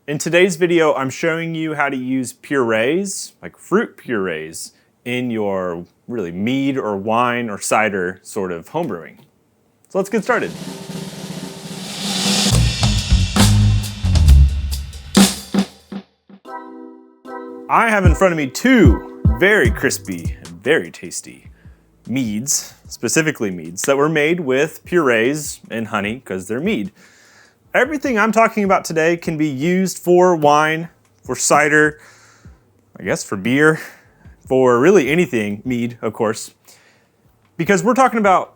In today's video, I'm showing you how to use purees, like fruit purees, in your really mead or wine or cider sort of homebrewing. So let's get started. I have in front of me two very crispy and very tasty meads, specifically meads, that were made with purees and honey because they're mead. Everything I'm talking about today can be used for wine, for cider, I guess for beer, for really anything, mead, of course, because we're talking about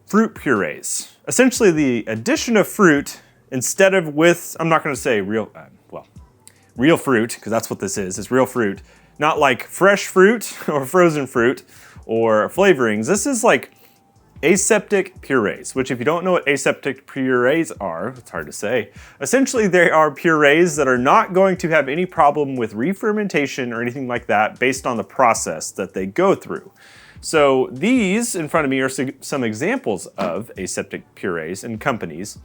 fruit purees. Essentially the addition of fruit instead of with, I'm not gonna say real fruit, because that's what this is, it's real fruit. Not like fresh fruit or frozen fruit or flavorings. This is like aseptic purees, which if you don't know what aseptic purees are, it's hard to say. Essentially, they are purees that are not going to have any problem with re-fermentation or anything like that based on the process that they go through. So these in front of me are some examples of aseptic purees and companies.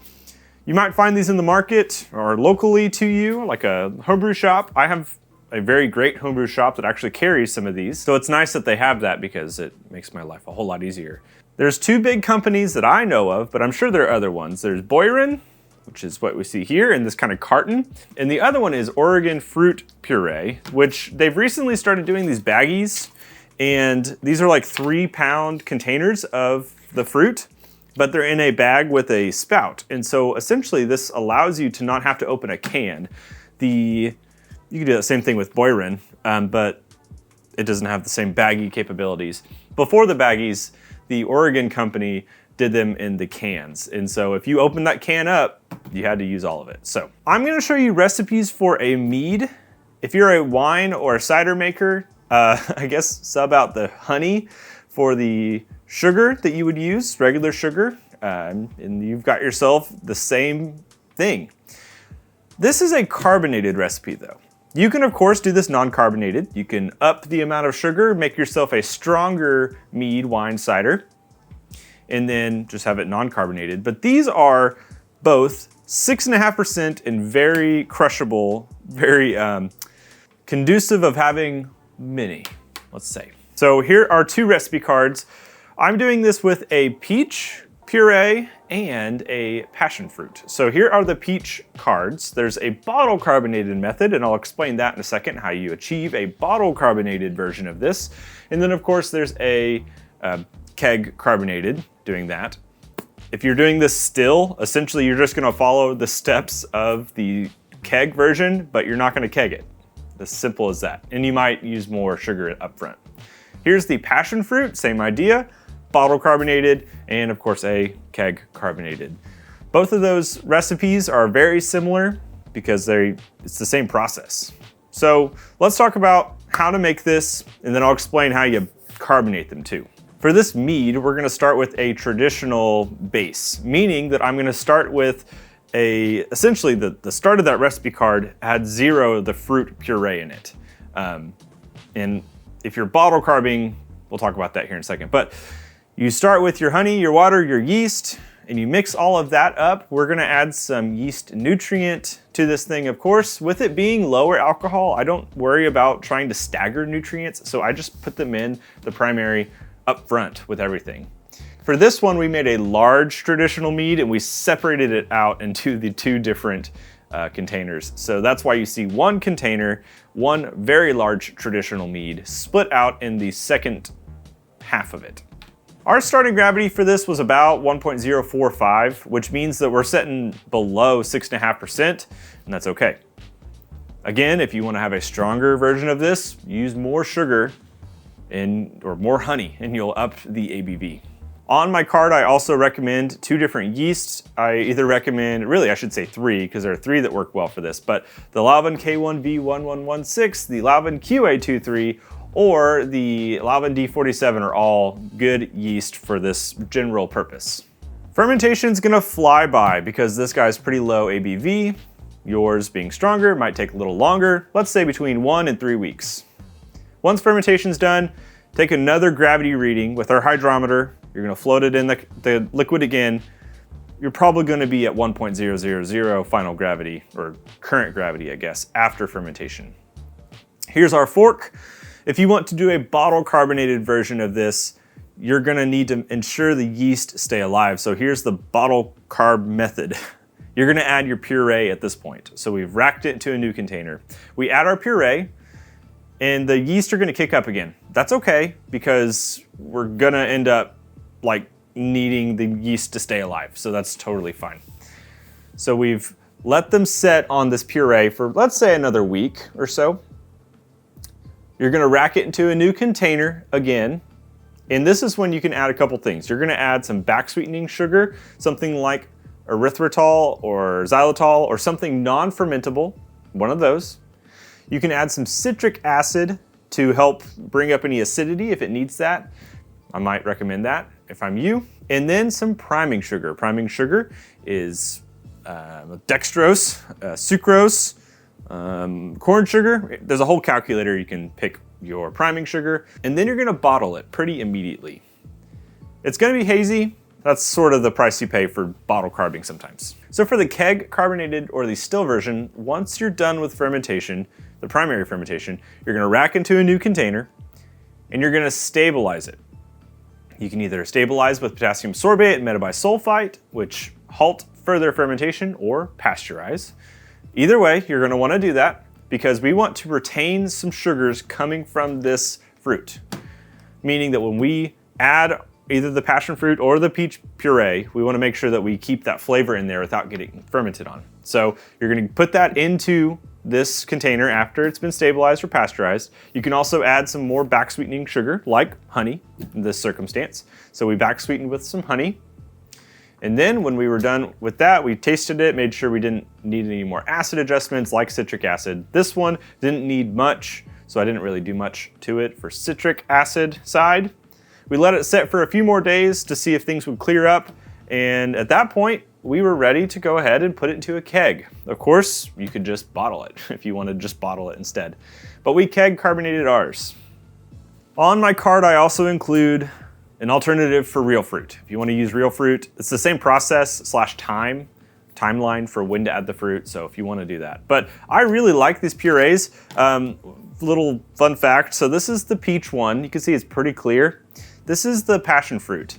You might find these in the market or locally to you, like a homebrew shop. I have a very great homebrew shop that actually carries some of these. So it's nice that they have that because it makes my life a whole lot easier. There's two big companies that I know of, but I'm sure there are other ones. There's Brewing, which is what we see here in this kind of carton. And the other one is Oregon Fruit Puree, which they've recently started doing these baggies. And these are like 3-pound containers of the fruit, but they're in a bag with a spout. And so essentially this allows you to not have to open a can. You can do the same thing with Brewing, but it doesn't have the same baggie capabilities. Before the baggies, the Oregon company did them in the cans. And so if you open that can up, you had to use all of it. So I'm gonna show you recipes for a mead. If you're a wine or a cider maker, I guess sub out the honey for the sugar that you would use, regular sugar, and you've got yourself the same thing. This is a carbonated recipe though. You can of course do this non-carbonated. You can up the amount of sugar, make yourself a stronger mead, wine, cider, and then just have it non-carbonated. But these are both 6.5% and very crushable, very conducive of having many, let's say. So here are two recipe cards. I'm doing this with a peach puree and a passion fruit. So here are the peach cards. There's a bottle carbonated method, and I'll explain that in a second, how you achieve a bottle carbonated version of this. And then of course there's a keg carbonated, doing that. If you're doing this still, essentially you're just gonna follow the steps of the keg version, but you're not gonna keg it. As simple as that. And you might use more sugar up front. Here's the passion fruit, same idea. Bottle carbonated, and of course a keg carbonated. Both of those recipes are very similar because it's the same process. So let's talk about how to make this, and then I'll explain how you carbonate them too. For this mead, we're gonna start with a traditional base, meaning that I'm gonna start with essentially the start of that recipe card had 0 of the fruit puree in it. And if you're bottle carbing, we'll talk about that here in a second, but you start with your honey, your water, your yeast, and you mix all of that up. We're gonna add some yeast nutrient to this thing, of course. With it being lower alcohol, I don't worry about trying to stagger nutrients, so I just put them in the primary up front with everything. For this one, we made a large traditional mead and we separated it out into the two different containers. So that's why you see one container, one very large traditional mead, split out in the second half of it. Our starting gravity for this was about 1.045, which means that we're setting below 6.5%, and that's okay. Again, if you want to have a stronger version of this, use more sugar or more honey, and you'll up the ABV. On my card, I also recommend 2 different yeasts. I either recommend, really I should say 3, because there are 3 that work well for this, but the Lalvin K1V1116, the Lalvin QA23, or the Lalvin D47 are all good yeast for this general purpose. Fermentation's gonna fly by because this guy's pretty low ABV. Yours being stronger might take a little longer, let's say between 1 and 3 weeks. Once fermentation's done, take another gravity reading with our hydrometer. You're gonna float it in the liquid again, you're probably going to be at 1.000 final gravity, or current gravity, I guess, after fermentation. Here's our fork. If you want to do a bottle carbonated version of this, you're going to need to ensure the yeast stay alive. So here's the bottle carb method. You're going to add your puree at this point. So we've racked it into a new container. We add our puree, and the yeast are going to kick up again. That's okay, because we're going to end up needing the yeast to stay alive. So that's totally fine. So we've let them set on this puree for, let's say, another week or so. You're going to rack it into a new container again. And this is when you can add a couple things. You're going to add some back sweetening sugar, something like erythritol or xylitol or something non-fermentable, one of those. You can add some citric acid to help bring up any acidity if it needs that. I might recommend that if I'm you. And then some priming sugar. Priming sugar is dextrose, sucrose, corn sugar. There's a whole calculator. You can pick your priming sugar, and then you're gonna bottle it pretty immediately. It's gonna be hazy. That's sort of the price you pay for bottle carbing sometimes. So for the keg carbonated or the still version, once you're done with fermentation, the primary fermentation, you're gonna rack into a new container and you're gonna stabilize it. You can either stabilize with potassium sorbate and metabisulfite, which halt further fermentation, or pasteurize. Either way, you're gonna wanna do that because we want to retain some sugars coming from this fruit. Meaning that when we add either the passion fruit or the peach puree, we wanna make sure that we keep that flavor in there without getting fermented on. So you're gonna put that into this container after it's been stabilized or pasteurized. You can also add some more back sweetening sugar, like honey in this circumstance. So we back sweetened with some honey. And then when we were done with that, we tasted it, made sure we didn't need any more acid adjustments like citric acid. This one didn't need much, so I didn't really do much to it for citric acid side. We let it set for a few more days to see if things would clear up. And at that point, we were ready to go ahead and put it into a keg. Of course, you could just bottle it if you wanted to just bottle it instead. But we keg carbonated ours. On my card, I also include an alternative for real fruit. If you want to use real fruit, it's the same process / timeline for when to add the fruit, so if you want to do that. But I really like these purees. Little fun fact, so this is the peach one. You can see it's pretty clear. This is the passion fruit.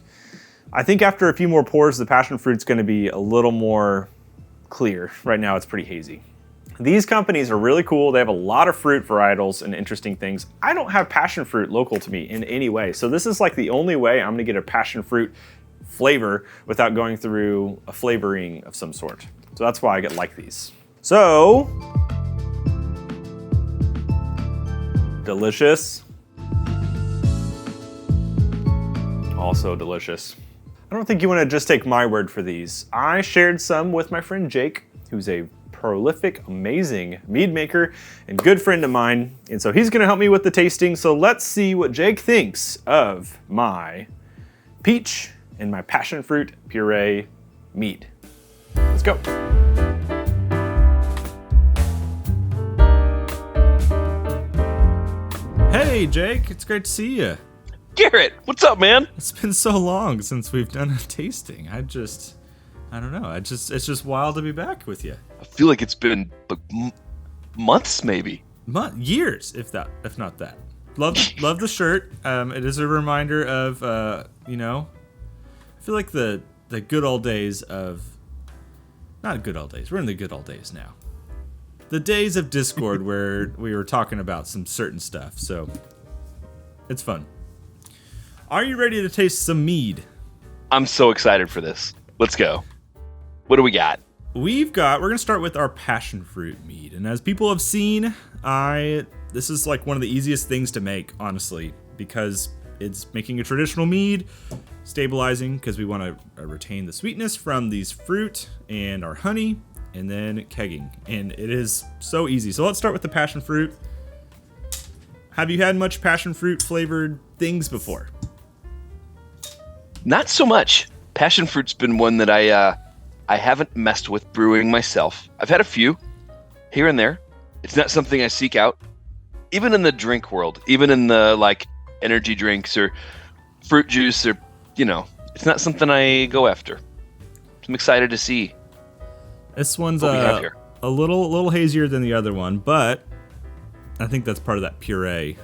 I think after a few more pours, the passion fruit's gonna be a little more clear. Right now it's pretty hazy. These companies are really cool. They have a lot of fruit varietals and interesting things. I don't have passion fruit local to me in any way. So this is like the only way I'm gonna get a passion fruit flavor without going through a flavoring of some sort. So that's why I like these. So, delicious. Also delicious. I don't think you wanna just take my word for these. I shared some with my friend Jake, who's a prolific, amazing mead maker and good friend of mine. And so he's gonna help me with the tasting. So let's see what Jake thinks of my peach and my passion fruit puree mead. Let's go. Hey Jake, it's great to see you. Garrett, what's up, man? It's been so long since we've done a tasting. I don't know. It's just wild to be back with you. I feel like it's been like months, maybe. Years, if not that. Love the shirt. It is a reminder of I feel like the good old days of, not good old days. We're in the good old days now. The days of Discord where we were talking about some certain stuff. So it's fun. Are you ready to taste some mead? I'm so excited for this. Let's go. What do we got? We're gonna start with our passion fruit mead. And as people have seen, this is like one of the easiest things to make, honestly, because it's making a traditional mead, stabilizing, because we want to retain the sweetness from these fruit and our honey, and then kegging. And it is so easy. So let's start with the passion fruit. Have you had much passion fruit flavored things before? Not so much. Passion fruit's been one that I haven't messed with brewing myself. I've had a few here and there. It's not something I seek out. Even in the drink world, even in the like energy drinks or fruit juice or, it's not something I go after. I'm excited to see This one's what we have here. a little hazier than the other one, but I think that's part of that puree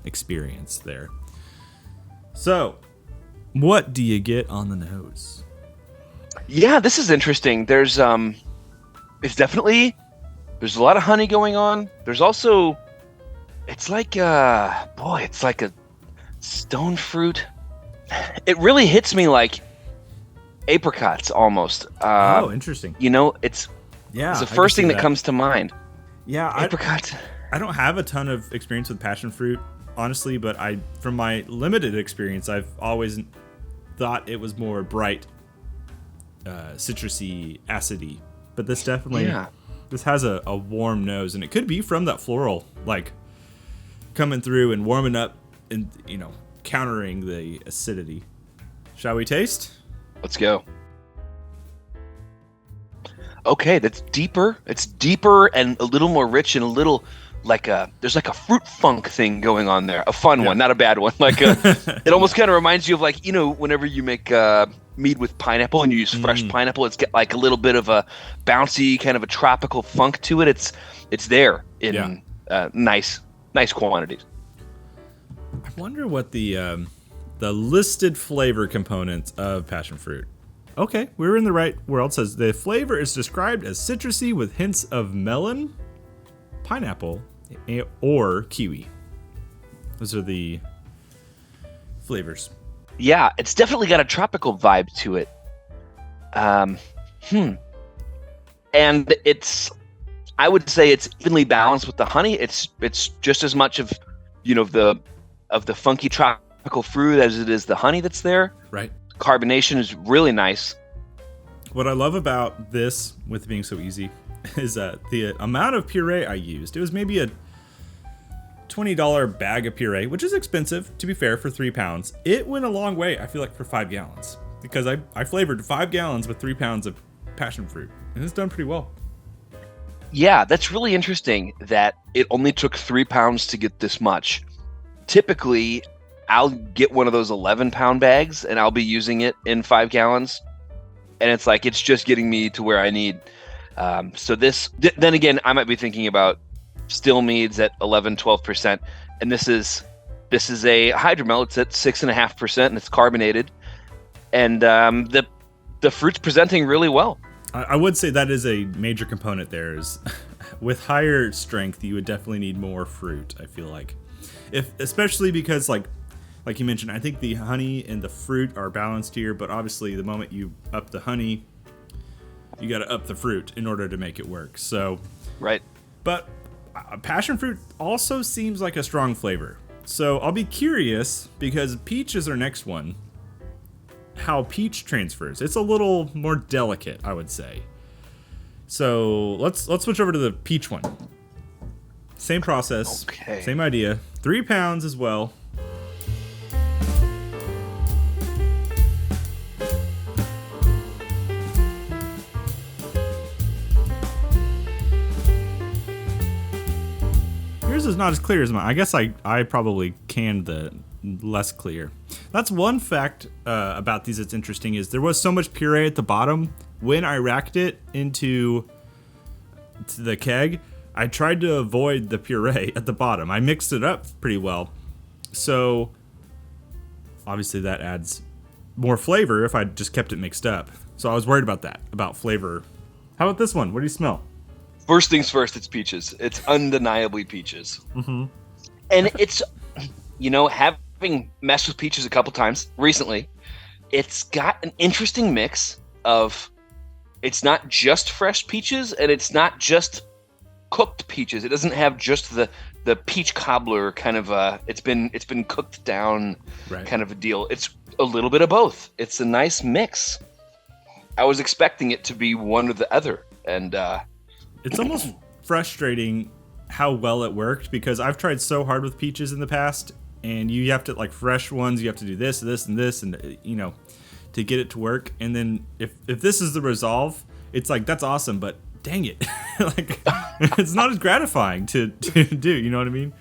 experience there. So, what do you get on the nose? Yeah, this is interesting. There's it's definitely, there's a lot of honey going on. There's also, it's like it's like a stone fruit. It really hits me like apricots almost. Interesting. It's Yeah, the first thing that comes to mind. Yeah, Apricots. I don't have a ton of experience with passion fruit, honestly, but from my limited experience, I've always thought it was more bright, citrusy, acidy. But this definitely, this has a warm nose, and it could be from that floral, like coming through and warming up, and countering the acidity. Shall we taste? Let's go. Okay, that's deeper. It's deeper and a little more rich and a little there's like a fruit funk thing going on there. A fun one, not a bad one. It almost kind of reminds you of whenever you make mead with pineapple and you use fresh pineapple, it's got like a little bit of a bouncy kind of a tropical funk to it. It's there in nice quantities. I wonder what the listed flavor components of passion fruit. Okay, we were in the right world. It says the flavor is described as citrusy with hints of melon, pineapple, or kiwi. Those are the flavors. Yeah, it's definitely got a tropical vibe to it. And I would say it's evenly balanced with the honey. It's just as much of the funky tropical fruit as it is the honey that's there. Right. Carbonation is really nice. What I love about this, with being so easy, is that the amount of puree I used, it was maybe a $20 bag of puree, which is expensive, to be fair, for 3 pounds. It went a long way, I feel like, for 5 gallons. Because I flavored 5 gallons with 3 pounds of passion fruit. And it's done pretty well. Yeah, that's really interesting that it only took 3 pounds to get this much. Typically, I'll get one of those 11-pound bags and I'll be using it in 5 gallons. And it's like, it's just getting me to where I need. So this, then again, I might be thinking about still meads at 11-12%. And this is a hydromel. It's at 6.5% and it's carbonated. And the fruit's presenting really well. I would say that is a major component there. Is with higher strength, you would definitely need more fruit, I feel like. Especially because like you mentioned, I think the honey and the fruit are balanced here, but obviously the moment you up the honey, you got to up the fruit in order to make it work. So, right. But passion fruit also seems like a strong flavor. So I'll be curious, because peach is our next one, how peach transfers. It's a little more delicate, I would say. So let's switch over to the peach one. Same process, Same idea. 3 pounds as well. Yours is not as clear as mine. I guess I probably canned the less clear. That's one fact about these that's interesting, is there was so much puree at the bottom. When I racked it into the keg, I tried to avoid the puree at the bottom. I mixed it up pretty well. So obviously that adds more flavor if I just kept it mixed up. So I was worried about that, about flavor. How about this one? What do you smell? First things first, it's peaches. It's undeniably peaches. Mm-hmm. And it's, having messed with peaches a couple times recently, it's got an interesting mix of, it's not just fresh peaches and it's not just cooked peaches. It doesn't have just the peach cobbler kind of it's been cooked down kind of a deal. It's a little bit of both. It's a nice mix. I was expecting it to be one or the other, and it's almost frustrating how well it worked, because I've tried so hard with peaches in the past, and you have to, like, fresh ones, you have to do this, and to get it to work. And then if this is the resolve, it's like, that's awesome, but dang it, like, it's not as gratifying to do. You know what I mean?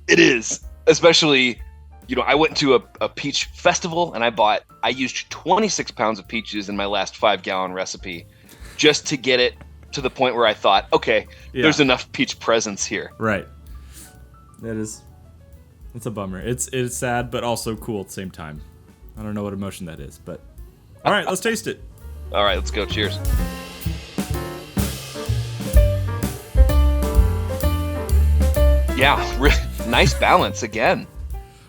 It is, especially, I went to a peach festival and I used 26 pounds of peaches in my last 5-gallon recipe just to get it to the point where I thought, okay, there's enough peach presence here. Right. It's a bummer. It's sad, but also cool at the same time. I don't know what emotion that is, but all right, let's taste it. All right, let's go. Cheers. Yeah, really nice balance again.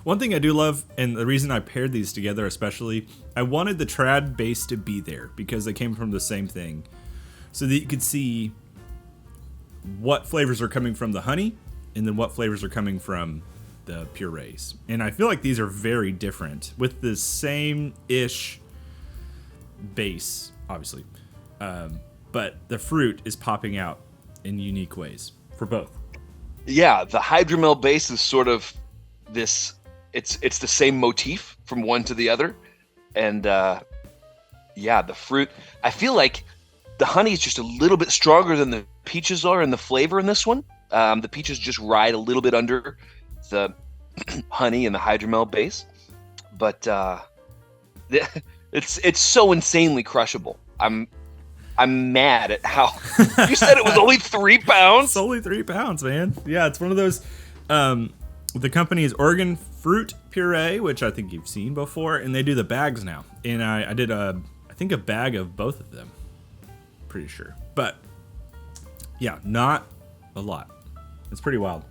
One thing I do love, and the reason I paired these together especially, I wanted the trad base to be there because they came from the same thing. So that you could see what flavors are coming from the honey and then what flavors are coming from the purees. And I feel like these are very different with the same-ish base, obviously. But the fruit is popping out in unique ways for both. Yeah, the hydromel base is sort of this... It's the same motif from one to the other. And the fruit, I feel like the honey is just a little bit stronger than the peaches are in the flavor in this one. The peaches just ride a little bit under the honey and the hydromel base. But it's so insanely crushable. I'm mad at how you said it was only 3 pounds. It's only 3 pounds, man. Yeah, it's one of those. The company is Oregon Fruit Puree, which I think you've seen before, and they do the bags now. And I did I think a bag of both of them. Pretty sure, but yeah, not a lot. It's pretty wild.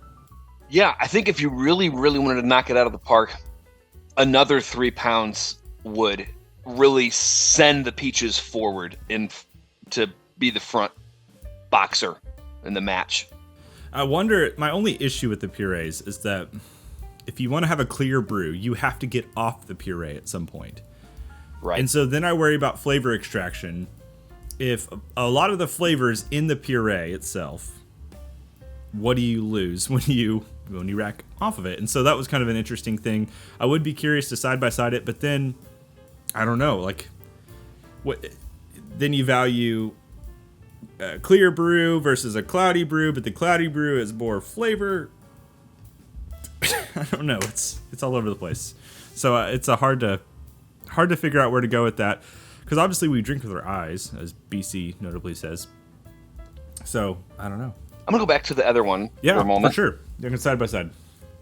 Yeah, I think if you really, really wanted to knock it out of the park, another 3 pounds would really send the peaches forward to be the front boxer in the match. I wonder, my only issue with the purees is that if you want to have a clear brew, you have to get off the puree at some point. Right. And so then I worry about flavor extraction. If a lot of the flavors in the puree itself, what do you lose when you rack off of it? And so that was kind of an interesting thing. I would be curious to side by side it, but then I don't know, like what then you value a clear brew versus a cloudy brew, but the cloudy brew is more flavor. I don't know. It's all over the place. So it's hard to figure out where to go with that, because obviously we drink with our eyes, as BC notably says. So I don't know. I'm gonna go back to the other one for a moment. For sure. They're side by side.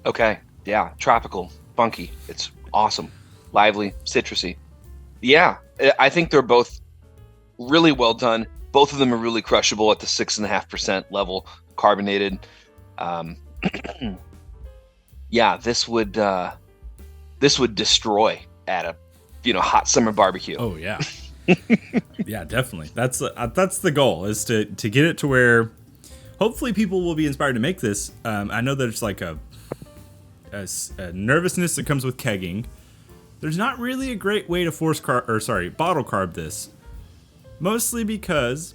Okay. Yeah. Tropical, funky. It's awesome. Lively, citrusy. Yeah. I think they're both really well done. Both of them are really crushable at the 6.5% level, carbonated. Yeah, this would destroy at a hot summer barbecue. Oh yeah, yeah, definitely. That's the goal, is to get it to where hopefully people will be inspired to make this. I know there's like a nervousness that comes with kegging. There's not really a great way to bottle carb this. Mostly because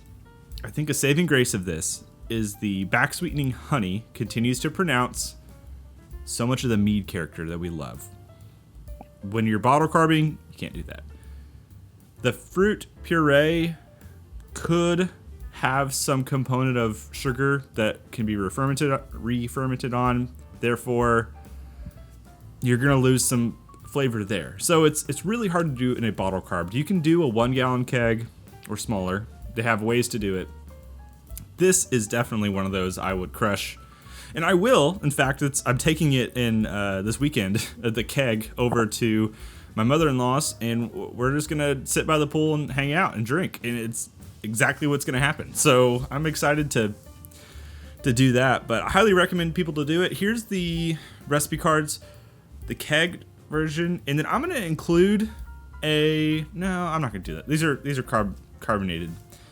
I think a saving grace of this is the back sweetening honey continues to pronounce so much of the mead character that we love. When you're bottle carbing, you can't do that. The fruit puree could have some component of sugar that can be re-fermented on. Therefore, you're going to lose some flavor there. So it's really hard to do in a bottle carb. You can do a 1-gallon keg or smaller. They have ways to do it. This is definitely one of those I would crush. And I will. In fact, I'm taking it in this weekend, the keg, over to my mother-in-law's, and we're just going to sit by the pool and hang out and drink. And it's exactly what's going to happen. So I'm excited to do that. But I highly recommend people to do it. Here's the recipe cards, the keg version. And then I'm going to include no, I'm not going to do that. These are carbonated.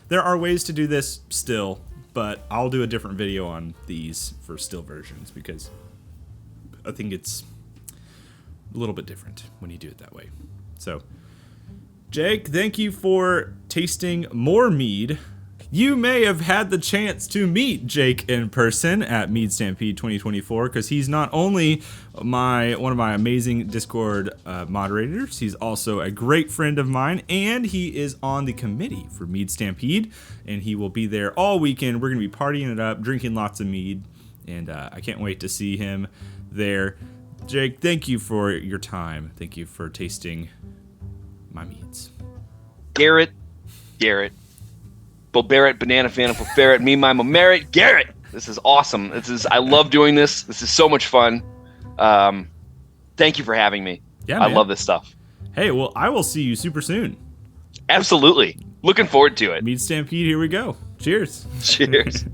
There are ways to do this still, but I'll do a different video on these for still versions because I think it's a little bit different when you do it that way. So, Jake, thank you for tasting more mead. You may have had the chance to meet Jake in person at Mead Stampede 2024, because he's not only one of my amazing Discord moderators, he's also a great friend of mine, and he is on the committee for Mead Stampede, and he will be there all weekend. We're going to be partying it up, drinking lots of mead, and I can't wait to see him there. Jake, thank you for your time. Thank you for tasting my meads. Garrett. Bo Barrett, Banana Fan, for Ferret, me, my Merit, Garrett. This is awesome. I love doing this. This is so much fun. Thank you for having me. Yeah, man. I love this stuff. Hey, well, I will see you super soon. Absolutely. Looking forward to it. Mead Stampede, here we go. Cheers. Cheers.